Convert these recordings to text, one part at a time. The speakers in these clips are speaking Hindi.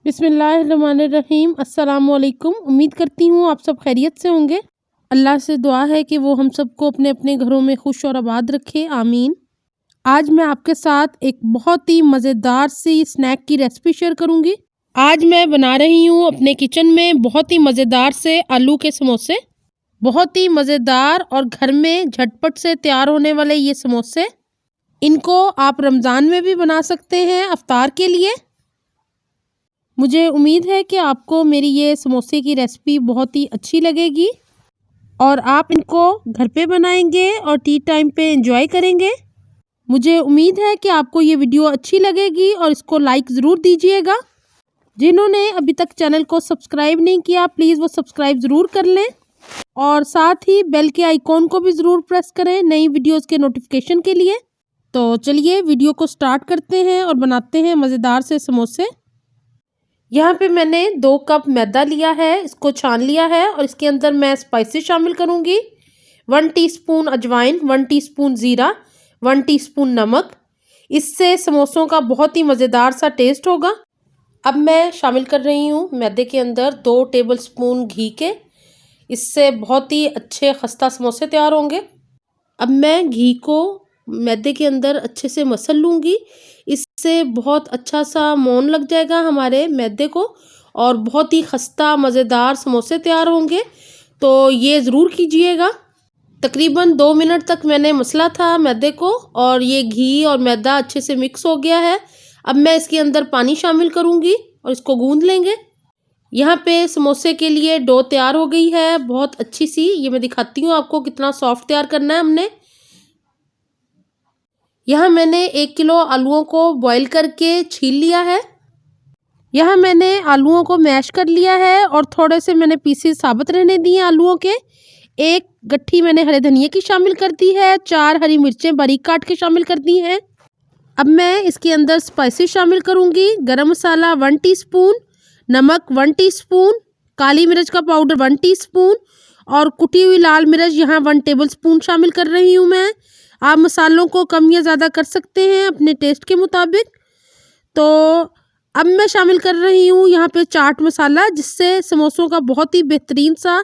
बिस्मिल्लाहिर्रहमानिर्रहीम। अस्सलामुअलैकुम। उम्मीद करती हूँ आप सब खैरियत से होंगे। अल्लाह से दुआ है कि वो हम सबको अपने अपने घरों में खुश और आबाद रखे, आमीन। आज मैं आपके साथ एक बहुत ही मज़ेदार सी स्नैक की रेसिपी शेयर करूँगी। आज मैं बना रही हूँ अपने किचन में बहुत ही मज़ेदार से आलू के समोसे। बहुत ही मज़ेदार और घर में झटपट से तैयार होने वाले ये समोसे, इनको आप रमज़ान में भी बना सकते हैं अफ्तार के लिए। मुझे उम्मीद है कि आपको मेरी ये समोसे की रेसिपी बहुत ही अच्छी लगेगी और आप इनको घर पे बनाएंगे और टी टाइम पे एंजॉय करेंगे। मुझे उम्मीद है कि आपको ये वीडियो अच्छी लगेगी और इसको लाइक ज़रूर दीजिएगा। जिन्होंने अभी तक चैनल को सब्सक्राइब नहीं किया, प्लीज़ वो सब्सक्राइब ज़रूर कर लें और साथ ही बेल के आइकॉन को भी ज़रूर प्रेस करें नई वीडियोज़ के नोटिफिकेशन के लिए। तो चलिए वीडियो को स्टार्ट करते हैं और बनाते हैं मज़ेदार से समोसे। यहाँ पे मैंने 2 कप मैदा लिया है, इसको छान लिया है और इसके अंदर मैं स्पाइसेस शामिल करूँगी। 1 टीस्पून अजवाइन, 1 टीस्पून ज़ीरा, 1 टीस्पून नमक। इससे समोसों का बहुत ही मज़ेदार सा टेस्ट होगा। अब मैं शामिल कर रही हूँ मैदे के अंदर 2 टेबलस्पून घी के। इससे बहुत ही अच्छे खस्ता समोसे तैयार होंगे। अब मैं घी को मैदे के अंदर अच्छे से मसल लूँगी। इससे बहुत अच्छा सा मौन लग जाएगा हमारे मैदे को और बहुत ही खस्ता मज़ेदार समोसे तैयार होंगे। तो ये ज़रूर कीजिएगा। तकरीबन 2 मिनट तक मैंने मसला था मैदे को और ये घी और मैदा अच्छे से मिक्स हो गया है। अब मैं इसके अंदर पानी शामिल करूँगी और इसको गूँध लेंगे। यहाँ पे समोसे के लिए डो तैयार हो गई है बहुत अच्छी सी। ये मैं दिखाती हूँ आपको कितना सॉफ्ट तैयार करना है हमने। यहाँ मैंने 1 किलो आलूओं को बॉईल करके छील लिया है। यहाँ मैंने आलूओं को मैश कर लिया है और थोड़े से मैंने पीसेस साबुत रहने दिए आलूओं के। 1 गट्ठी मैंने हरे धनिए की शामिल कर दी है। 4 हरी मिर्चें बारीक काट के शामिल कर दी हैं। अब मैं इसके अंदर स्पाइसेस शामिल करूँगी। गरम मसाला 1 टीस्पून, नमक 1 टीस्पून, काली मिर्च का पाउडर 1 टीस्पून और कुटी हुई लाल मिर्च यहाँ 1 टेबलस्पून शामिल कर रही हूँ मैं। आप मसालों को कम या ज़्यादा कर सकते हैं अपने टेस्ट के मुताबिक। तो अब मैं शामिल कर रही हूँ यहाँ पे चाट मसाला, जिससे समोसों का बहुत ही बेहतरीन सा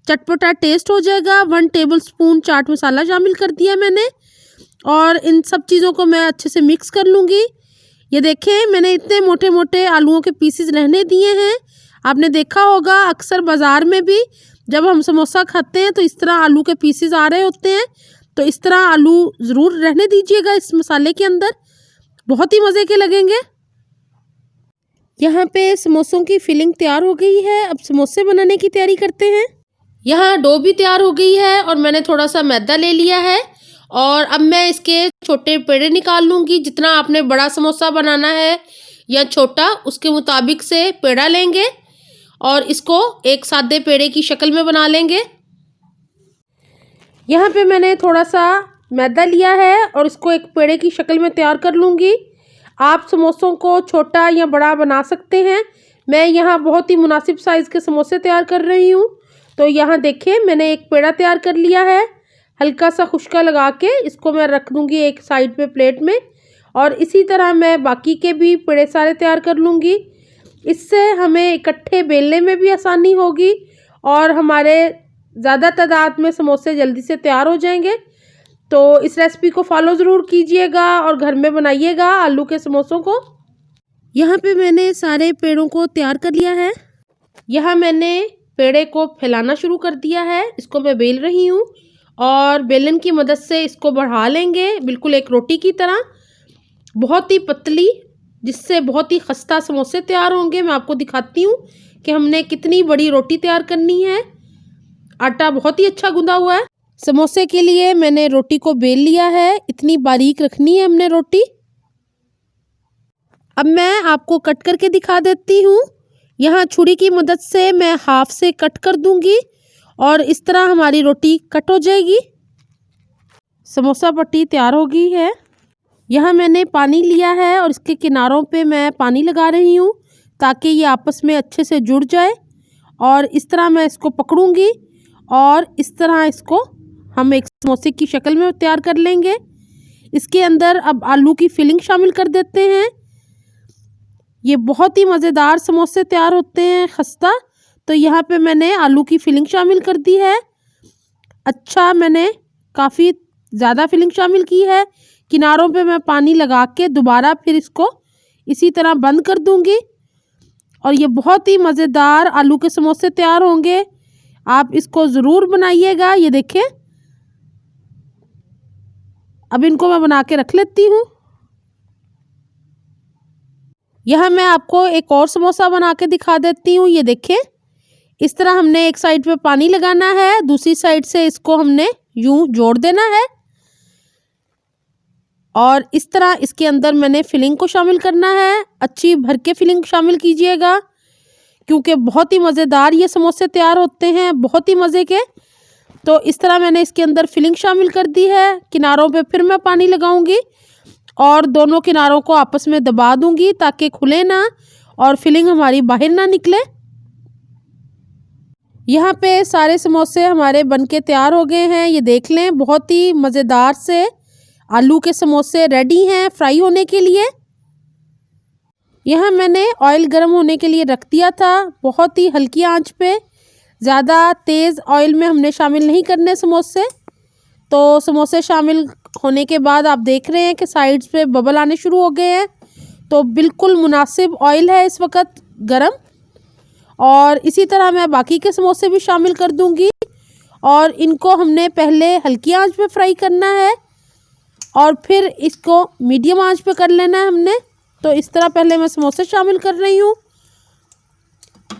चटपटा टेस्ट हो जाएगा। 1 टेबलस्पून चाट मसाला शामिल कर दिया मैंने और इन सब चीज़ों को मैं अच्छे से मिक्स कर लूँगी। ये देखें, मैंने इतने मोटे मोटे आलूओं के पीसेस रहने दिए हैं। आपने देखा होगा अक्सर बाज़ार में भी जब हम समोसा खाते हैं तो इस तरह आलू के पीसेस आ रहे होते हैं। तो इस तरह आलू ज़रूर रहने दीजिएगा इस मसाले के अंदर, बहुत ही मज़े के लगेंगे। यहाँ पे समोसों की फिलिंग तैयार हो गई है। अब समोसे बनाने की तैयारी करते हैं। यहाँ डो भी तैयार हो गई है और मैंने थोड़ा सा मैदा ले लिया है और अब मैं इसके छोटे पेड़े निकाल लूँगी। जितना आपने बड़ा समोसा बनाना है या छोटा, उसके मुताबिक से पेड़ा लेंगे और इसको एक सादे पेड़े की शक्ल में बना लेंगे। यहाँ पे मैंने थोड़ा सा मैदा लिया है और इसको एक पेड़े की शक्ल में तैयार कर लूँगी। आप समोसों को छोटा या बड़ा बना सकते हैं। मैं यहाँ बहुत ही मुनासिब साइज़ के समोसे तैयार कर रही हूँ। तो यहाँ देखिए, मैंने एक पेड़ा तैयार कर लिया है। हल्का सा खुश्का लगा के इसको मैं रख दूँगी एक साइड पे प्लेट में और इसी तरह मैं बाकी के भी पेड़े सारे तैयार कर लूँगी। इससे हमें इकट्ठे बेलने में भी आसानी होगी और हमारे ज़्यादा तादाद में समोसे जल्दी से तैयार हो जाएंगे। तो इस रेसिपी को फॉलो ज़रूर कीजिएगा और घर में बनाइएगा आलू के समोसों को। यहाँ पे मैंने सारे पेड़ों को तैयार कर लिया है। यहाँ मैंने पेड़े को फैलाना शुरू कर दिया है। इसको मैं बेल रही हूँ और बेलन की मदद से इसको बढ़ा लेंगे बिल्कुल एक रोटी की तरह, बहुत ही पतली, जिससे बहुत ही खस्ता समोसे तैयार होंगे। मैं आपको दिखाती हूँ कि हमने कितनी बड़ी रोटी तैयार करनी है। आटा बहुत ही अच्छा गूंदा हुआ है। समोसे के लिए मैंने रोटी को बेल लिया है। इतनी बारीक रखनी है हमने रोटी। अब मैं आपको कट करके दिखा देती हूँ। यहाँ छुरी की मदद से मैं हाफ से कट कर दूंगी और इस तरह हमारी रोटी कट हो जाएगी। समोसा पट्टी तैयार हो गई है। यहाँ मैंने पानी लिया है और इसके किनारों पे मैं पानी लगा रही हूँ ताकि ये आपस में अच्छे से जुड़ जाए और इस तरह मैं इसको पकड़ूंगी और इस तरह इसको हम एक समोसे की शक्ल में तैयार कर लेंगे। इसके अंदर अब आलू की फिलिंग शामिल कर देते हैं। ये बहुत ही मज़ेदार समोसे तैयार होते हैं खस्ता। तो यहाँ पे मैंने आलू की फिलिंग शामिल कर दी है। अच्छा, मैंने काफ़ी ज़्यादा फिलिंग शामिल की है। किनारों पे मैं पानी लगा के दोबारा फिर इसको इसी तरह बंद कर दूंगी और ये बहुत ही मज़ेदार आलू के समोसे तैयार होंगे। आप इसको ज़रूर बनाइएगा। ये देखें, अब इनको मैं बना के रख लेती हूँ। यह मैं आपको एक और समोसा बना के दिखा देती हूँ। ये देखें, इस तरह हमने एक साइड पे पानी लगाना है, दूसरी साइड से इसको हमने यूं जोड़ देना है और इस तरह इसके अंदर मैंने फिलिंग को शामिल करना है। अच्छी भर के फिलिंग शामिल कीजिएगा क्योंकि बहुत ही मज़ेदार ये समोसे तैयार होते हैं, बहुत ही मज़े के। तो इस तरह मैंने इसके अंदर फिलिंग शामिल कर दी है। किनारों पे फिर मैं पानी लगाऊंगी और दोनों किनारों को आपस में दबा दूंगी ताकि खुले ना और फिलिंग हमारी बाहर ना निकले। यहाँ पे सारे समोसे हमारे बनके तैयार हो गए हैं। ये देख लें, बहुत ही मज़ेदार से आलू के समोसे रेडी हैं फ्राई होने के लिए। यहाँ मैंने ऑयल गर्म होने के लिए रख दिया था, बहुत ही हल्की आंच पे। ज़्यादा तेज़ ऑयल में हमने शामिल नहीं करने समोसे। तो समोसे शामिल होने के बाद आप देख रहे हैं कि साइड्स पे बबल आने शुरू हो गए हैं। तो बिल्कुल मुनासिब ऑयल है इस वक्त गरम। और इसी तरह मैं बाकी के समोसे भी शामिल कर दूंगी और इनको हमने पहले हल्की आंच पे फ्राई करना है और फिर इसको मीडियम आंच पे कर लेना है हमने। तो इस तरह पहले मैं समोसे शामिल कर रही हूँ।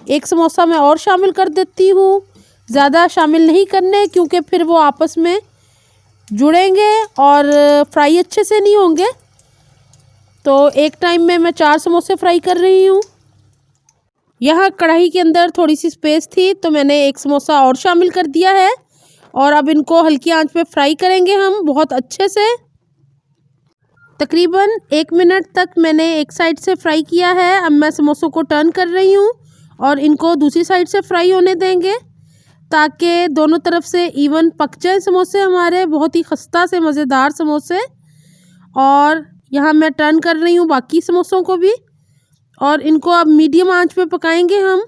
एक समोसा मैं और शामिल कर देती हूँ। ज़्यादा शामिल नहीं करने क्योंकि फिर वो आपस में जुड़ेंगे और फ्राई अच्छे से नहीं होंगे। तो एक टाइम में मैं 4 समोसे फ्राई कर रही हूँ। यहाँ कढ़ाई के अंदर थोड़ी सी स्पेस थी तो मैंने एक समोसा और शामिल कर दिया है और अब इनको हल्की आंच पे फ्राई करेंगे हम बहुत अच्छे से। तकरीबन 1 मिनट तक मैंने एक साइड से फ्राई किया है। अब मैं समोसों को टर्न कर रही हूँ और इनको दूसरी साइड से फ्राई होने देंगे ताकि दोनों तरफ से इवन पक जाए समोसे हमारे। बहुत ही खस्ता से मज़ेदार समोसे। और यहाँ मैं टर्न कर रही हूँ बाकी समोसों को भी और इनको अब मीडियम आंच पे पकाएंगे हम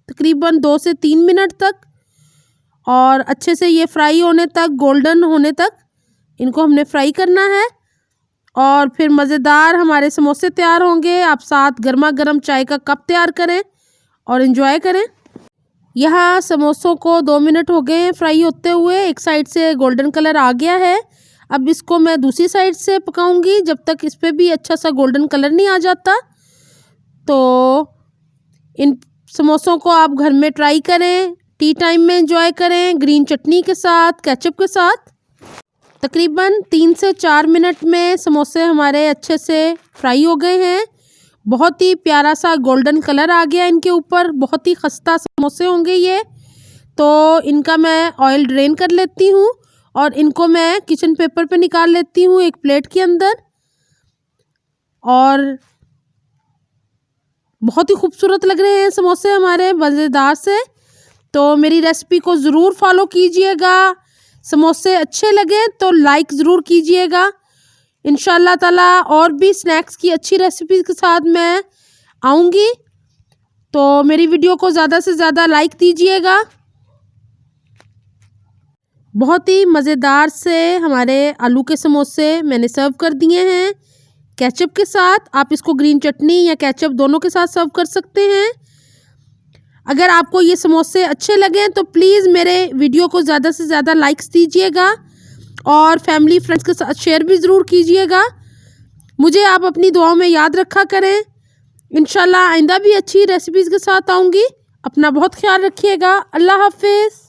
तकरीबन 2 से 3 मिनट तक और अच्छे से ये फ्राई होने तक, गोल्डन होने तक इनको हमने फ्राई करना है और फिर मज़ेदार हमारे समोसे तैयार होंगे। आप साथ गर्मा गर्म चाय का कप तैयार करें और एंजॉय करें। यहाँ समोसों को 2 मिनट हो गए हैं फ्राई होते हुए। एक साइड से गोल्डन कलर आ गया है। अब इसको मैं दूसरी साइड से पकाऊंगी जब तक इस पर भी अच्छा सा गोल्डन कलर नहीं आ जाता। तो इन समोसों को आप घर में ट्राई करें, टी टाइम में एंजॉय करें ग्रीन चटनी के साथ, केचप के साथ। तकरीबन 3 से 4 मिनट में समोसे हमारे अच्छे से फ्राई हो गए हैं। बहुत ही प्यारा सा गोल्डन कलर आ गया इनके ऊपर। बहुत ही खस्ता समोसे होंगे ये। तो इनका मैं ऑयल ड्रेन कर लेती हूँ और इनको मैं किचन पेपर पे निकाल लेती हूँ एक प्लेट के अंदर। और बहुत ही खूबसूरत लग रहे हैं समोसे हमारे, मज़ेदार से। तो मेरी रेसिपी को ज़रूर फॉलो कीजिएगा। समोसे अच्छे लगे तो लाइक ज़रूर कीजिएगा। इंशाल्लाह ताला और भी स्नैक्स की अच्छी रेसिपी के साथ मैं आऊँगी। तो मेरी वीडियो को ज़्यादा से ज़्यादा लाइक दीजिएगा। बहुत ही मज़ेदार से हमारे आलू के समोसे मैंने सर्व कर दिए हैं केचप के साथ। आप इसको ग्रीन चटनी या केचप दोनों के साथ सर्व कर सकते हैं। अगर आपको ये समोसे अच्छे लगें तो प्लीज़ मेरे वीडियो को ज़्यादा से ज़्यादा लाइक्स दीजिएगा और फैमिली फ्रेंड्स के साथ शेयर भी ज़रूर कीजिएगा। मुझे आप अपनी दुआओं में याद रखा करें। इंशाल्लाह आइंदा भी अच्छी रेसिपीज़ के साथ आऊँगी। अपना बहुत ख्याल रखिएगा। अल्लाह हाफिज़।